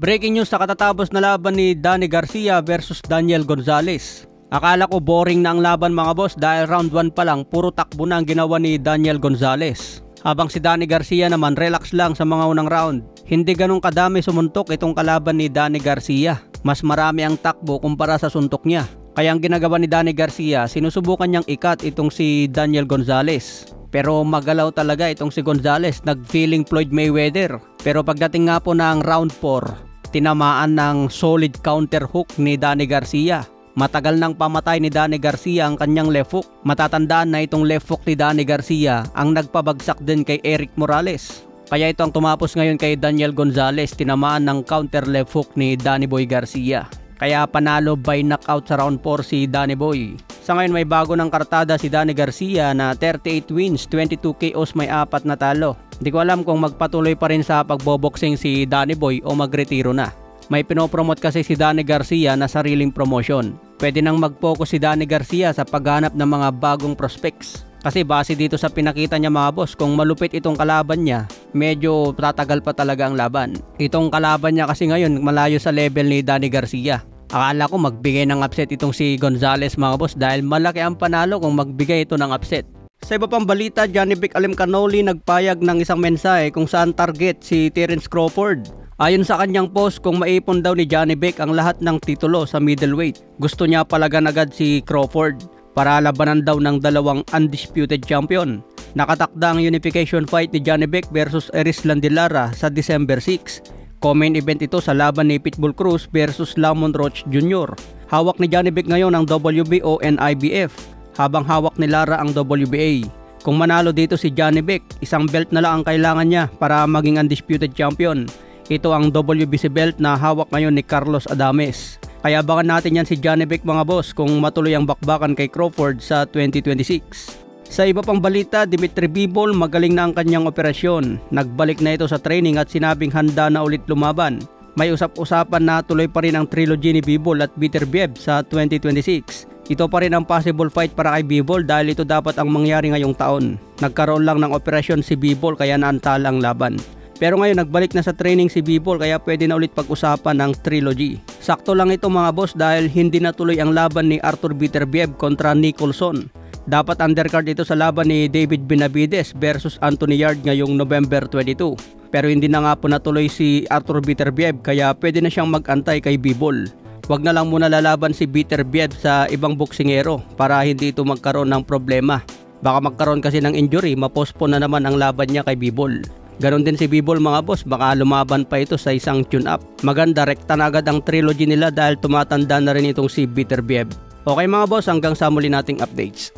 Breaking news sa katatapos na laban ni Danny Garcia versus Daniel Gonzalez. Akala ko boring na ang laban mga boss dahil round 1 pa lang puro takbo na ang ginawa ni Daniel Gonzalez. Habang si Danny Garcia naman relax lang sa mga unang round. Hindi ganun kadami sumuntok itong kalaban ni Danny Garcia. Mas marami ang takbo kumpara sa suntok niya. Kaya ang ginagawa ni Danny Garcia, sinusubukan niyang ikat itong si Daniel Gonzalez. Pero magalaw talaga itong si Gonzalez, nag-feeling Floyd Mayweather. Pero pagdating nga po ng round 4, tinamaan ng solid counter hook ni Danny Garcia. Matagal nang pamatay ni Danny Garcia ang kanyang left hook. Matatandaan na itong left hook ni Danny Garcia ang nagpabagsak din kay Eric Morales. Kaya ito ang tumapos ngayon kay Daniel Gonzalez, tinamaan ng counter left hook ni Danny Boy Garcia. Kaya panalo by knockout sa round 4 si Danny Boy. Sa ngayon may bago ng kartada si Danny Garcia na 38 wins, 22 KOs, may 4 na talo. Hindi ko alam kung magpatuloy pa rin sa pagboboxing si Danny Boy o magretiro na. May pinopromote kasi si Danny Garcia na sariling promotion. Pwede nang mag-focus si Danny Garcia sa paghanap ng mga bagong prospects. Kasi base dito sa pinakita niya mga boss, kung malupit itong kalaban niya, medyo tatagal pa talaga ang laban. Itong kalaban niya kasi ngayon malayo sa level ni Danny Garcia. Akala ko magbigay ng upset itong si Gonzalez mga boss dahil malaki ang panalo kung magbigay ito ng upset. Sa iba pang balita, Johnny Vic Alimcanoli nagpayag ng isang mensahe kung saan target si Terence Crawford. Ayon sa kanyang post, kung maipon daw ni Johnny Vic ang lahat ng titulo sa middleweight, gusto niya palagan agad si Crawford para labanan daw ng dalawang undisputed champion. Nakatakda ang unification fight ni Johnny Vic versus Erislan de Lara sa December 6. Co-main event ito sa laban ni Pitbull Cruz versus Lamont Roach Jr. Hawak ni Johnny Vic ngayon ang WBO and IBF, habang hawak ni Lara ang WBA. Kung manalo dito si Johnny Vic, isang belt na lang ang kailangan niya para maging undisputed champion. Ito ang WBC belt na hawak ngayon ni Carlos Adames. Kaya abangan natin yan si Johnny Vic mga boss kung matuloy ang bakbakan kay Crawford sa 2026. Sa iba pang balita, Dimitri Bivol magaling na ang kanyang operasyon. Nagbalik na ito sa training at sinabing handa na ulit lumaban. May usap-usapan na tuloy pa rin ang trilogy ni Bivol at Beterbiev sa 2026. Ito pa rin ang possible fight para kay Bivol dahil ito dapat ang mangyari ngayong taon. Nagkaroon lang ng operasyon si Bivol kaya naantala ang laban. Pero ngayon nagbalik na sa training si Bivol kaya pwede na ulit pag-usapan ng trilogy. Sakto lang ito mga boss dahil hindi natuloy ang laban ni Arthur Beterbiev kontra Nicholson. Dapat undercard ito sa laban ni David Benavides versus Anthony Yarde ngayong November 22. Pero hindi na nga po natuloy si Arthur Beterbiev kaya pwede na siyang mag-antay kay Bivol. Huwag na lang muna lalaban si Beterbiev sa ibang boksingero para hindi ito magkaroon ng problema. Baka magkaroon kasi ng injury, mapospon na naman ang laban niya kay Bivol. Ganon din si Bivol mga boss, baka lumaban pa ito sa isang tune-up. Maganda, rekta na agad ang trilogy nila dahil tumatanda na rin itong si Beterbiev. Okay mga boss, hanggang sa muli nating updates.